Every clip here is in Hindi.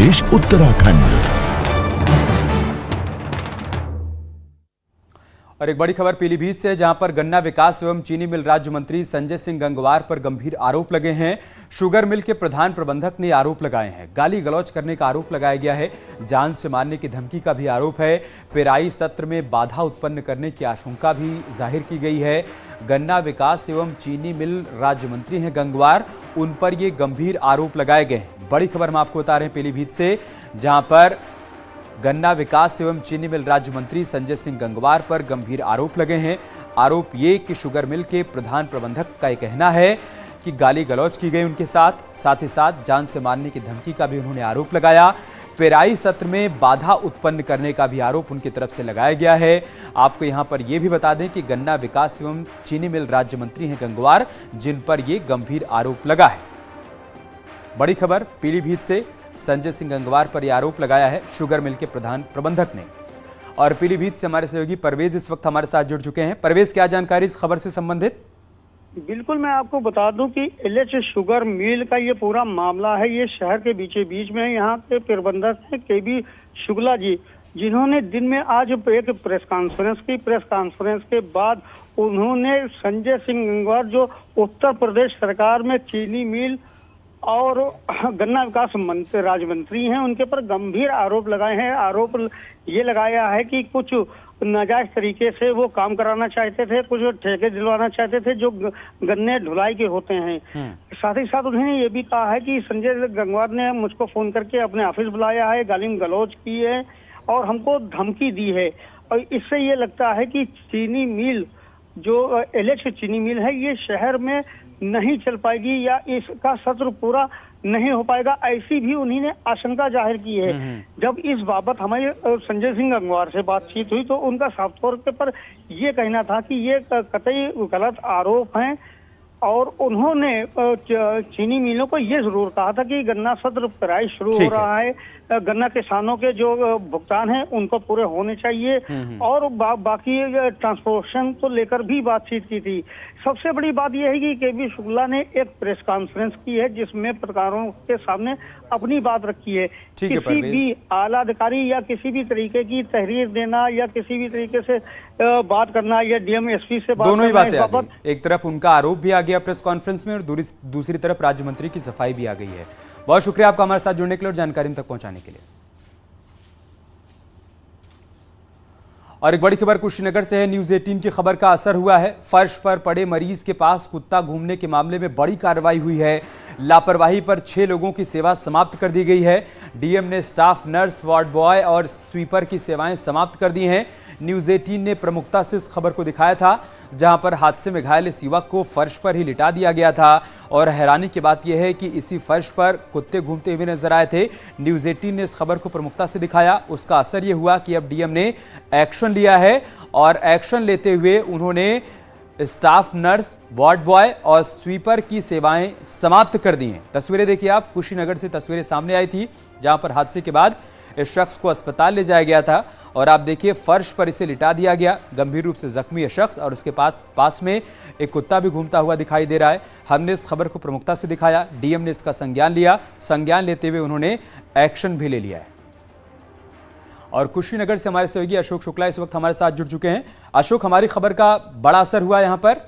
प्रदेश उत्तराखंड। और एक बड़ी खबर पीलीभीत से, जहां पर गन्ना विकास एवं चीनी मिल राज्य मंत्री संजय सिंह गंगवार पर गंभीर आरोप लगे हैं। शुगर मिल के प्रधान प्रबंधक ने आरोप लगाए हैं। गाली गलौज करने का आरोप लगाया गया है। जान से मारने की धमकी का भी आरोप है। पेराई सत्र में बाधा उत्पन्न करने की आशंका भी जाहिर की गई है। गन्ना विकास एवं चीनी मिल राज्य मंत्री हैं गंगवार, उन पर ये गंभीर आरोप लगाए गए हैं। बड़ी खबर हम आपको बता रहे हैं पीलीभीत से, जहां पर गन्ना विकास एवं चीनी मिल राज्य मंत्री संजय सिंह गंगवार पर गंभीर आरोप लगे हैं। आरोप ये कि शुगर मिल के प्रधान प्रबंधक का यह कहना है कि गाली गलौज की गई उनके साथ ही साथ जान से मारने की धमकी का भी उन्होंने आरोप लगाया। पेराई सत्र में बाधा उत्पन्न करने का भी आरोप उनकी तरफ से लगाया गया है। आपको यहां पर यह भी बता दें कि गन्ना विकास एवं चीनी मिल राज्य मंत्री हैं गंगवार, जिन पर यह गंभीर आरोप लगा है। बड़ी खबर पीलीभीत से, संजय सिंह गंगवार पर यह आरोप लगाया है शुगर मिल के प्रधान प्रबंधक ने। और पीलीभीत से हमारे सहयोगी परवेज इस वक्त हमारे साथ जुड़ चुके हैं। परवेज, क्या जानकारी इस खबर से संबंधित? बिल्कुल, मैं आपको बता दूं कि एलएच शुगर मिल का ये पूरा मामला है, ये शहर के बीच में यहाँ के प्रबंधक है केबी शुक्ला जी, जिन्होंने दिन में आज एक प्रेस कॉन्फ्रेंस की। प्रेस कॉन्फ्रेंस के बाद उन्होंने संजय सिंह गंगवार, जो उत्तर प्रदेश सरकार में चीनी मिल और गन्ना विकास राज्य मंत्री हैं, उनके पर गंभीर आरोप लगाए हैं। आरोप ये लगाया है कि कुछ नाजायज तरीके से वो काम कराना चाहते थे, कुछ ठेके दिलवाना चाहते थे जो गन्ने ढुलाई के होते हैं। साथ ही साथ उन्होंने ये भी कहा है कि संजय गंगवार ने मुझको फोन करके अपने ऑफिस बुलाया है, गाली गलौज की है और हमको धमकी दी है। और इससे ये लगता है कि चीनी मिल, जो एलएच चीनी मिल है, ये शहर में नहीं चल पाएगी या इसका सत्र पूरा नहीं हो पाएगा, ऐसी भी उन्होंने आशंका जाहिर की है। जब इस बाबत हमारे संजय सिंह गंगवार से बातचीत हुई तो उनका साफ तौर पर यह कहना था कि ये कतई गलत आरोप हैं और उन्होंने चीनी मिलों को ये जरूर कहा था कि गन्ना सत्र पेराई शुरू हो रहा है, गन्ना किसानों के जो भुगतान है उनको पूरे होने चाहिए और बाकी ट्रांसपोर्टेशन को लेकर भी बातचीत की थी। सबसे बड़ी बात यह है कि केबी शुक्ला ने एक प्रेस कॉन्फ्रेंस की है जिसमें पत्रकारों के सामने अपनी बात रखी है। किसी भी आला अधिकारी या किसी भी तरीके की तहरीर देना या किसी भी तरीके से बात करना या डीएम एसपी से बात दोनों ही बातें आ गई। एक तरफ उनका आरोप भी आ गया प्रेस कॉन्फ्रेंस में और दूसरी तरफ राज्य मंत्री की सफाई भी आ गई है। बहुत शुक्रिया आपका हमारे साथ जुड़ने के लिए और जानकारी हम तक पहुंचाने के लिए। और एक बड़ी खबर कुशीनगर से है। न्यूज 18 की खबर का असर हुआ है। फर्श पर पड़े मरीज के पास कुत्ता घूमने के मामले में बड़ी कार्रवाई हुई है। लापरवाही पर 6 लोगों की सेवा समाप्त कर दी गई है। डीएम ने स्टाफ नर्स, वार्ड बॉय और स्वीपर की सेवाएं समाप्त कर दी हैं। न्यूज 18 ने प्रमुखता से इस खबर को दिखाया था, जहां पर हादसे में घायल इस युवक को फर्श पर ही लिटा दिया गया था। और हैरानी की बात यह है कि इसी फर्श पर कुत्ते घूमते हुए नजर आए थे। न्यूज 18 ने इस खबर को प्रमुखता से दिखाया। उसका असर यह हुआ कि अब डीएम ने एक्शन लिया है और एक्शन लेते हुए उन्होंने स्टाफ नर्स, वार्ड बॉय और स्वीपर की सेवाएं समाप्त कर दी हैं। तस्वीरें देखिए आप, कुशीनगर से तस्वीरें सामने आई थी, जहां पर हादसे के बाद इस शख्स को अस्पताल ले जाया गया था और आप देखिए फर्श पर इसे लिटा दिया गया। गंभीर रूप से जख्मी है शख्स और उसके पास में एक कुत्ता भी घूमता हुआ दिखाई दे रहा है। हमने इस खबर को प्रमुखता से दिखाया। डीएम ने इसका संज्ञान लिया। संज्ञान लेते हुए उन्होंने एक्शन भी ले लिया है। और कुशीनगर से हमारे सहयोगी अशोक शुक्ला इस वक्त हमारे साथ जुड़ चुके हैं। अशोक, हमारी खबर का बड़ा असर हुआ यहाँ पर?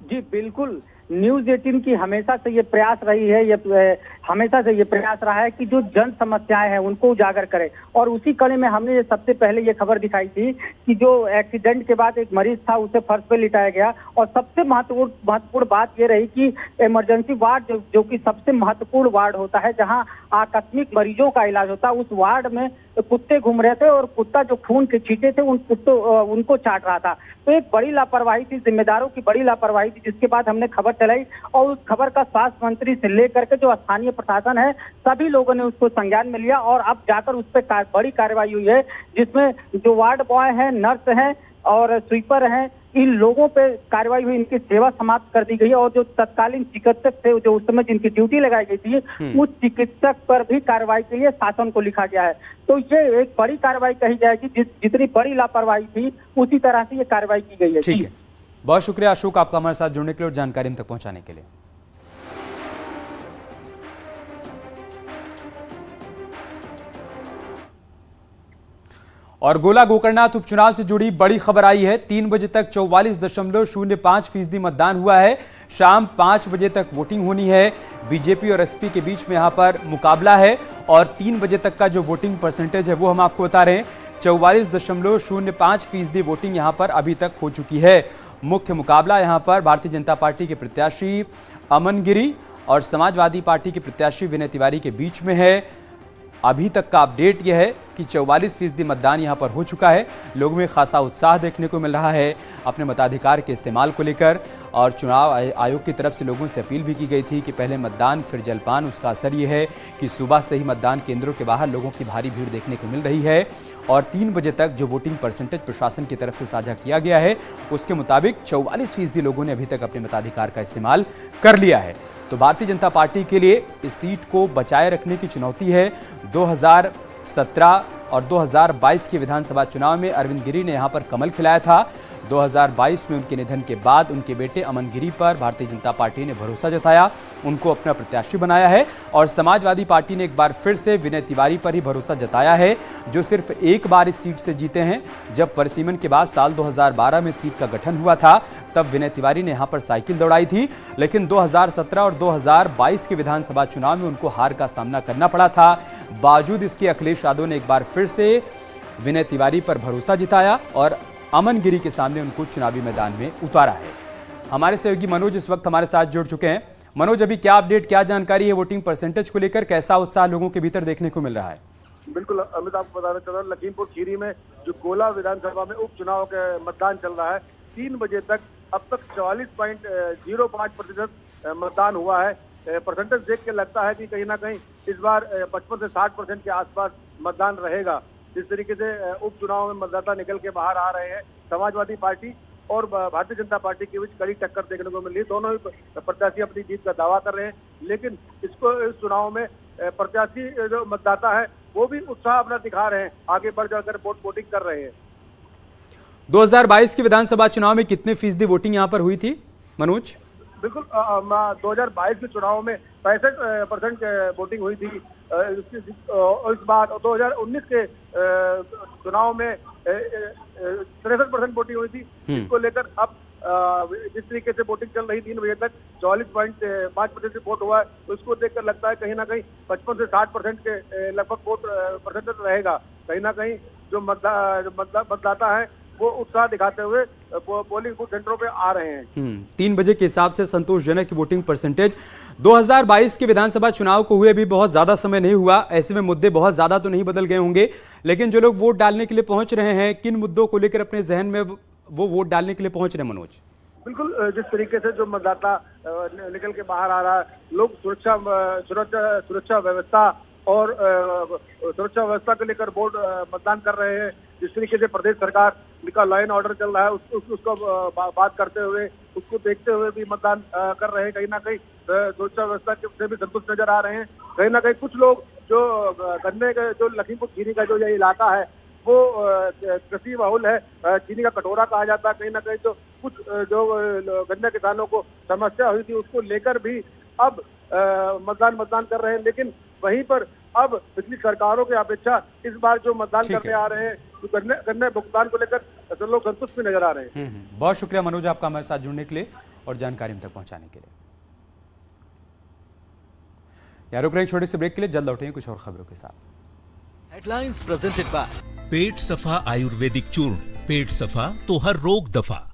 जी बिल्कुल, न्यूज 18 की हमेशा से ये प्रयास रही है, हमेशा से ये प्रयास रहा है कि जो जन समस्याएं हैं उनको उजागर करें। और उसी कड़ी में हमने सबसे पहले ये खबर दिखाई थी कि जो एक्सीडेंट के बाद एक मरीज था उसे फर्श पे लिटाया गया। और सबसे महत्वपूर्ण बात ये रही कि इमरजेंसी वार्ड जो कि सबसे महत्वपूर्ण वार्ड होता है, जहां आकस्मिक मरीजों का इलाज होता है, उस वार्ड में कुत्ते घूम रहे थे और कुत्ता जो खून के छींटे थे उनको चाट रहा था। तो एक बड़ी लापरवाही थी, जिम्मेदारों की बड़ी लापरवाही थी, जिसके बाद हमने खबर चलाई और उस खबर का स्वास्थ्य मंत्री से लेकर के जो स्थानीय प्रशासन है सभी लोगों ने उसको संज्ञान में लिया और अब जाकर उस पर बड़ी कार्रवाई हुई है, जिसमें जो वार्ड बॉय है, नर्स हैं और स्वीपर हैं, इन लोगों पे कार्रवाई हुई, इनकी सेवा समाप्त कर दी गई। और जो तत्कालीन चिकित्सक थे, जो उस समय जिनकी ड्यूटी लगाई गई थी, उस चिकित्सक पर भी कार्रवाई के लिए शासन को लिखा गया है। तो ये एक बड़ी कार्रवाई कही जाएगी। जितनी बड़ी लापरवाही थी उसी तरह से ये कार्रवाई की गई है। ठीक है, बहुत शुक्रिया अशोक आपका हमारे साथ जुड़ने के लिए और जानकारी हम तक पहुंचाने के लिए। और गोला गोकर्णनाथ उपचुनाव से जुड़ी बड़ी खबर आई है। 3 बजे तक 44.05% मतदान हुआ है। शाम 5 बजे तक वोटिंग होनी है। बीजेपी और एसपी के बीच में यहां पर मुकाबला है और 3 बजे तक का जो वोटिंग परसेंटेज है वो हम आपको बता रहे हैं। 44.05% वोटिंग यहां पर अभी तक हो चुकी है। मुख्य मुकाबला यहां पर भारतीय जनता पार्टी के प्रत्याशी अमन गिरी और समाजवादी पार्टी के प्रत्याशी विनय तिवारी के बीच में है। अभी तक का अपडेट यह है कि 44% मतदान यहां पर हो चुका है। लोगों में खासा उत्साह देखने को मिल रहा है अपने मताधिकार के इस्तेमाल को लेकर। और चुनाव आयोग की तरफ से लोगों से अपील भी की गई थी कि पहले मतदान फिर जलपान। उसका असर यह है कि सुबह से ही मतदान केंद्रों के बाहर लोगों की भारी भीड़ देखने को मिल रही है। और 3 बजे तक जो वोटिंग परसेंटेज प्रशासन की तरफ से साझा किया गया है उसके मुताबिक 44% लोगों ने अभी तक अपने मताधिकार का इस्तेमाल कर लिया है। तो भारतीय जनता पार्टी के लिए इस सीट को बचाए रखने की चुनौती है। 2017 और 2022 के विधानसभा चुनाव में अरविंद गिरी ने यहां पर कमल खिलाया था। 2022 में उनके निधन के बाद उनके बेटे अमन गिरी पर भारतीय जनता पार्टी ने भरोसा जताया, उनको अपना प्रत्याशी बनाया है। और समाजवादी पार्टी ने एक बार फिर से विनय तिवारी पर ही भरोसा जताया है, जो सिर्फ एक बार इस सीट से जीते हैं। जब परिसीमन के बाद साल 2012 में सीट का गठन हुआ था तब विनय तिवारी ने यहां पर साइकिल दौड़ाई थी, लेकिन 2017 और 2022 के विधानसभा चुनाव में उनको हार का सामना करना पड़ा था। बावजूद इसके अखिलेश यादव ने एक बार फिर से विनय तिवारी पर भरोसा जताया और अमन गिरी के सामने उनको चुनावी मैदान में उतारा है। हमारे सहयोगी मनोज इस वक्त हमारे साथ जुड़ चुके हैं। मनोज, अभी क्या अपडेट, क्या जानकारी है वोटिंग परसेंटेज को लेकर? कैसा उत्साह लोगों के भीतर देखने को मिल रहा है? बिल्कुल अमित, आपको बताना चाह रहा हूँ, लखीमपुर खीरी में जो गोला विधानसभा में उपचुनाव का मतदान चल रहा है, 3 बजे तक अब तक 44.05% मतदान हुआ है। परसेंटेज देख के लगता है कि कहीं ना कहीं इस बार 55 से 60% के आसपास मतदान रहेगा। जिस तरीके से उपचुनाव में मतदाता निकल के बाहर आ रहे हैं, समाजवादी पार्टी और भारतीय जनता पार्टी के बीच कड़ी टक्कर देखने को मिल रही है। दोनों ही प्रत्याशी अपनी जीत का दावा कर रहे हैं, लेकिन इस चुनाव में प्रत्याशी जो मतदाता है वो भी उत्साह अपना दिखा रहे हैं, आगे बढ़ जाकर वोटिंग कर रहे हैं। 2022 के विधानसभा चुनाव में कितने फीसदी वोटिंग यहाँ पर हुई थी मनोज? बिल्कुल 2022 के चुनाव में 65% वोटिंग हुई थी। इस बार 2019 के चुनाव में 63% वोटिंग हुई थी। इसको लेकर अब जिस तरीके से वोटिंग चल रही 3 बजे तक 44.5% वोट हुआ है, तो इसको देखकर लगता है कहीं ना कहीं 55 से 60% के लगभग वोट परसेंटेज रहेगा। कहीं ना कहीं जो मतदाता है वो उत्साह दिखाते हुए पोलिंग बूथ सेंटरों पे आ रहे हैं। 3 बजे के हिसाब से संतोषजनक वोटिंग परसेंटेज। 2022 के विधानसभा चुनाव को हुए भी बहुत ज्यादा समय नहीं हुआ, ऐसे में मुद्दे बहुत ज्यादा तो नहीं बदल गए होंगे, लेकिन जो लोग वोट डालने के लिए पहुंच रहे हैं, किन मुद्दों को लेकर अपने जहन में वो वोट डालने के लिए पहुंच रहे हैं मनोज? बिल्कुल जिस तरीके से जो मतदाता निकल के बाहर आ रहा है, लोग सुरक्षा व्यवस्था और सुरक्षा व्यवस्था को लेकर वोट मतदान कर रहे हैं। जिस तरीके से प्रदेश सरकार का लॉ एंड ऑर्डर चल रहा है उसको बात करते हुए, उसको देखते हुए भी मतदान कर रहे हैं। कहीं ना कहीं सुरक्षा व्यवस्था से भी संतुष्ट नजर आ रहे हैं। कहीं ना कहीं कुछ लोग जो गन्ने का जो लखीमपुर खीरी का जो ये इलाका है वो कृषि बहुल है, चीनी का कटोरा कहा जाता है। कहीं ना कहीं तो कुछ जो गन्ने किसानों को समस्या हुई थी उसको लेकर भी अब मतदान कर रहे हैं, लेकिन वहीं पर अब पिछली सरकारों की अपेक्षा इस बार जो मतदान करने आ रहे हैं तो गन्ने भुगतान को लेकर लोग संतुष्ट भी नजर आ रहे हैं। बहुत शुक्रिया मनोज आपका हमारे साथ जुड़ने के लिए और जानकारी हम तक पहुंचाने के लिए। यार रुक रहे एक छोटे से ब्रेक के लिए, जल्द लौटेंगे कुछ और खबरों के साथ। हेडलाइंस प्रेजेंटेड बाय पेट सफा आयुर्वेदिक चूर्ण, पेट सफा तो हर रोग दफा।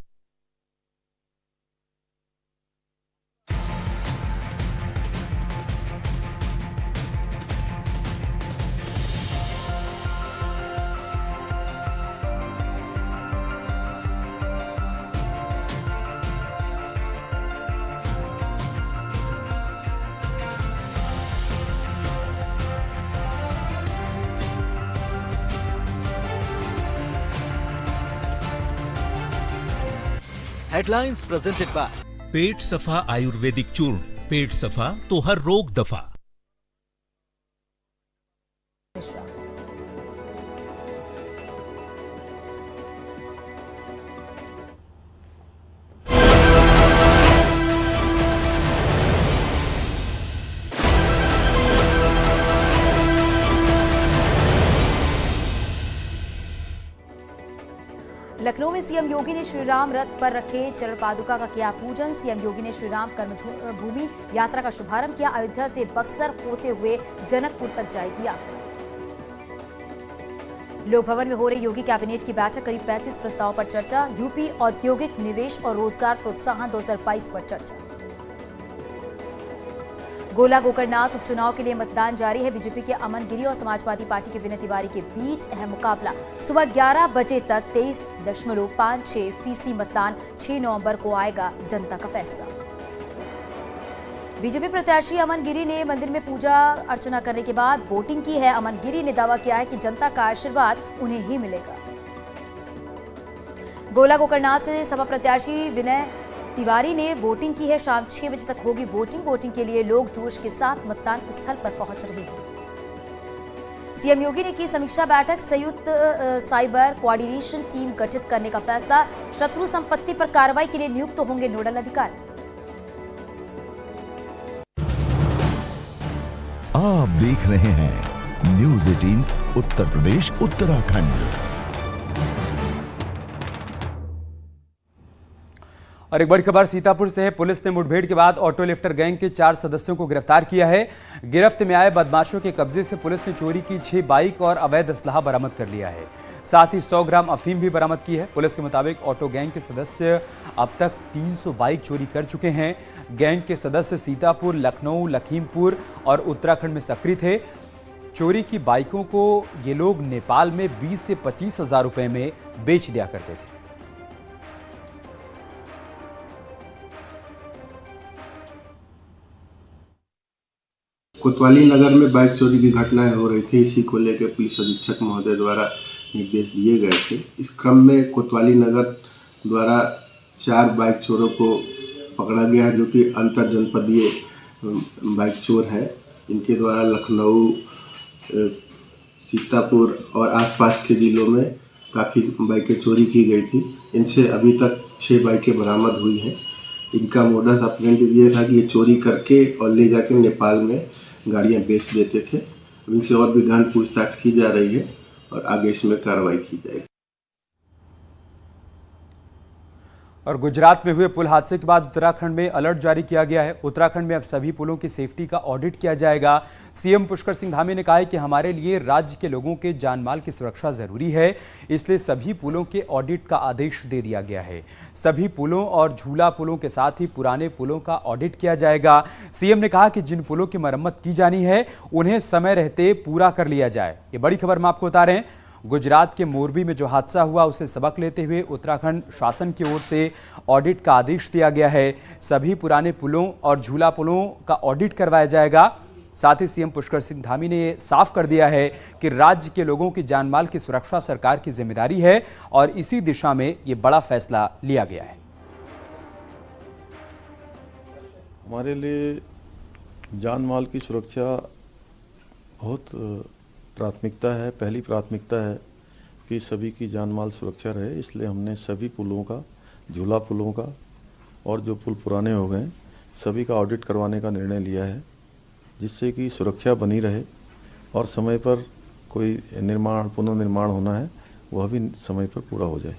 हेडलाइंस प्रेजेंटेड बाय पेट सफा आयुर्वेदिक चूर्ण, पेट सफा तो हर रोग दफा। लखनऊ में सीएम योगी ने श्री राम रथ पर रखे चरण पादुका का किया पूजन। सीएम योगी ने श्री राम कर्मभूमि यात्रा का शुभारंभ किया। अयोध्या से बक्सर होते हुए जनकपुर तक जाएगी यात्रा। लोक भवन में हो रही योगी कैबिनेट की बैठक, करीब 35 प्रस्तावों पर चर्चा। यूपी औद्योगिक निवेश और रोजगार प्रोत्साहन 2022 पर चर्चा। गोला गोकरनाथ उपचुनाव के लिए मतदान जारी है। बीजेपी के अमन गिरी और समाजवादी पार्टी के विनय तिवारी के बीच अहम मुकाबला। सुबह 11 बजे तक 23.56% मतदान। 6 नवंबर को आएगा जनता का फैसला। बीजेपी प्रत्याशी अमन गिरी ने मंदिर में पूजा अर्चना करने के बाद वोटिंग की है। अमन गिरी ने दावा किया है कि जनता का आशीर्वाद उन्हें ही मिलेगा। गोला गोकरनाथ से सपा प्रत्याशी विनय तिवारी ने वोटिंग की है। शाम 6 बजे तक होगी वोटिंग के लिए लोग जोश के साथ मतदान स्थल पर पहुंच रहे हैं। सीएम योगी ने की समीक्षा बैठक। संयुक्त साइबर कोऑर्डिनेशन टीम गठित करने का फैसला। शत्रु संपत्ति पर कार्रवाई के लिए नियुक्त होंगे नोडल अधिकारी। आप देख रहे हैं न्यूज़ 18 उत्तर प्रदेश उत्तराखंड। और एक बड़ी खबर सीतापुर से है। पुलिस ने मुठभेड़ के बाद ऑटो लिफ्टर गैंग के 4 सदस्यों को गिरफ्तार किया है। गिरफ्त में आए बदमाशों के कब्जे से पुलिस ने चोरी की 6 बाइक और अवैध असलहा बरामद कर लिया है। साथ ही 100 ग्राम अफीम भी बरामद की है। पुलिस के मुताबिक ऑटो गैंग के सदस्य अब तक 300 बाइक चोरी कर चुके हैं। गैंग के सदस्य सीतापुर, लखनऊ, लखीमपुर और उत्तराखंड में सक्रिय थे। चोरी की बाइकों को ये लोग नेपाल में 20 से 25 हजार रुपए में बेच दिया करते थे। कोतवाली नगर में बाइक चोरी की घटनाएं हो रही थी। इसी को लेकर पुलिस अधीक्षक महोदय द्वारा निर्देश दिए गए थे। इस क्रम में कोतवाली नगर द्वारा 4 बाइक चोरों को पकड़ा गया है, जो कि अंतर जनपदीय बाइक चोर हैं। इनके द्वारा लखनऊ, सीतापुर और आसपास के जिलों में काफ़ी बाइकें चोरी की गई थी। इनसे अभी तक 6 बाइकें बरामद हुई हैं। इनका मोडस ऑपरेंडी ये था कि ये चोरी करके और ले जाके नेपाल में गाड़ियां बेच देते थे। इनसे और भी गहन पूछताछ की जा रही है और आगे इसमें कार्रवाई की जाएगी। और गुजरात में हुए पुल हादसे के बाद उत्तराखंड में अलर्ट जारी किया गया है। उत्तराखंड में अब सभी पुलों की सेफ्टी का ऑडिट किया जाएगा। सीएम पुष्कर सिंह धामी ने कहा है कि हमारे लिए राज्य के लोगों के जानमाल की सुरक्षा जरूरी है, इसलिए सभी पुलों के ऑडिट का आदेश दे दिया गया है। सभी पुलों और झूला पुलों के साथ ही पुराने पुलों का ऑडिट किया जाएगा। सीएम ने कहा कि जिन पुलों की मरम्मत की जानी है उन्हें समय रहते पूरा कर लिया जाए। ये बड़ी खबर हम आपको बता रहे हैं। गुजरात के मोरबी में जो हादसा हुआ उसे सबक लेते हुए उत्तराखंड शासन की ओर से ऑडिट का आदेश दिया गया है। सभी पुराने पुलों और झूला पुलों का ऑडिट करवाया जाएगा। साथ ही सीएम पुष्कर सिंह धामी ने साफ कर दिया है कि राज्य के लोगों की जानमाल की सुरक्षा सरकार की जिम्मेदारी है और इसी दिशा में ये बड़ा फैसला लिया गया है। हमारे लिए जानमाल की सुरक्षा बहुत प्राथमिकता है। पहली प्राथमिकता है कि सभी की जानमाल सुरक्षा रहे, इसलिए हमने सभी पुलों का, झूला पुलों का और जो पुल पुराने हो गए सभी का ऑडिट करवाने का निर्णय लिया है, जिससे कि सुरक्षा बनी रहे और समय पर कोई निर्माण, पुनर्निर्माण होना है वह भी समय पर पूरा हो जाए।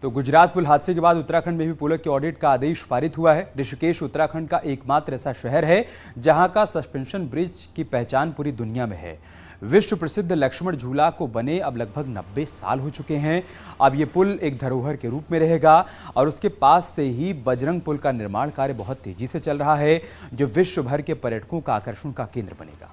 तो गुजरात पुल हादसे के बाद उत्तराखंड में भी पुलों के ऑडिट का आदेश पारित हुआ है। ऋषिकेश उत्तराखंड का एकमात्र ऐसा शहर है जहां का सस्पेंशन ब्रिज की पहचान पूरी दुनिया में है। विश्व प्रसिद्ध लक्ष्मण झूला को बने अब लगभग 90 साल हो चुके हैं। अब ये पुल एक धरोहर के रूप में रहेगा और उसके पास से ही बजरंग पुल का निर्माण कार्य बहुत तेजी से चल रहा है, जो विश्व भर के पर्यटकों का आकर्षण का केंद्र बनेगा।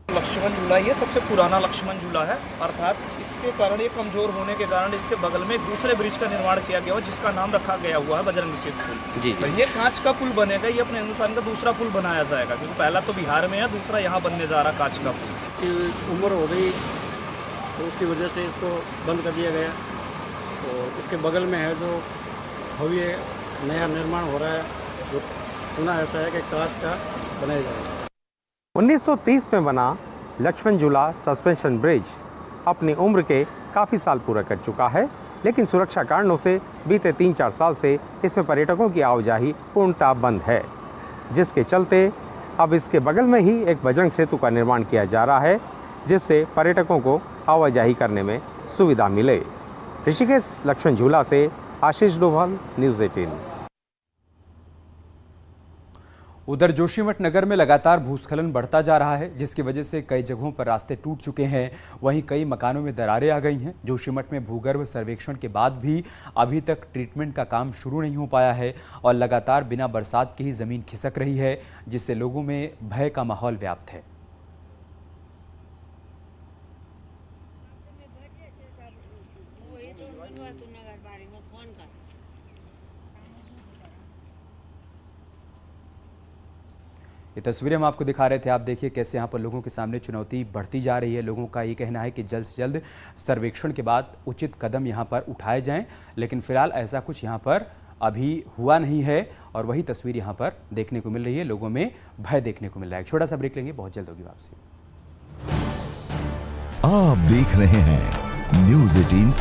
लक्ष्मण झूला ये सबसे पुराना लक्ष्मण झूला है, अर्थात इसके कारण, ये कमजोर होने के कारण इसके बगल में एक दूसरे ब्रिज का निर्माण किया गया है जिसका नाम रखा गया हुआ है बजरंग सेतु पुल। जी। तो ये कांच का पुल बनेगा। ये अपने हिंदुस्तान का दूसरा पुल बनाया जाएगा, क्योंकि पहला तो बिहार में है, दूसरा यहाँ बनने जा रहा कांच का पुल। इसकी उम्र हो गई तो उसकी वजह से इसको बंद कर दिया गया। तो इसके बगल में है जो भव्य नया निर्माण हो रहा है, जो सुना ऐसा है कि कांच का बनाया जाएगा। 1930 में बना लक्ष्मण झूला सस्पेंशन ब्रिज अपनी उम्र के काफ़ी साल पूरा कर चुका है, लेकिन सुरक्षा कारणों से बीते 3-4 साल से इसमें पर्यटकों की आवाजाही पूर्णतः बंद है, जिसके चलते अब इसके बगल में ही एक बजरंग सेतु का निर्माण किया जा रहा है, जिससे पर्यटकों को आवाजाही करने में सुविधा मिले। ऋषिकेश लक्ष्मण झूला से आशीष डोभाल, न्यूज़ 18। उधर जोशीमठ नगर में लगातार भूस्खलन बढ़ता जा रहा है, जिसकी वजह से कई जगहों पर रास्ते टूट चुके हैं। वहीं कई मकानों में दरारें आ गई हैं। जोशीमठ में भूगर्भ सर्वेक्षण के बाद भी अभी तक ट्रीटमेंट का काम शुरू नहीं हो पाया है और लगातार बिना बरसात के ही जमीन खिसक रही है, जिससे लोगों में भय का माहौल व्याप्त है। ये तस्वीरें हम आपको दिखा रहे थे। आप देखिए कैसे यहाँ पर लोगों के सामने चुनौती बढ़ती जा रही है। लोगों का ये कहना है कि जल्द से जल्द सर्वेक्षण के बाद उचित कदम यहाँ पर उठाए जाएं, लेकिन फिलहाल ऐसा कुछ यहाँ पर अभी हुआ नहीं है और वही तस्वीर यहाँ पर देखने को मिल रही है। लोगों में भय देखने को मिल रहा है। छोटा सा ब्रेक लेंगे, बहुत जल्द होगी वापसी। आप देख रहे हैं न्यूज़ 18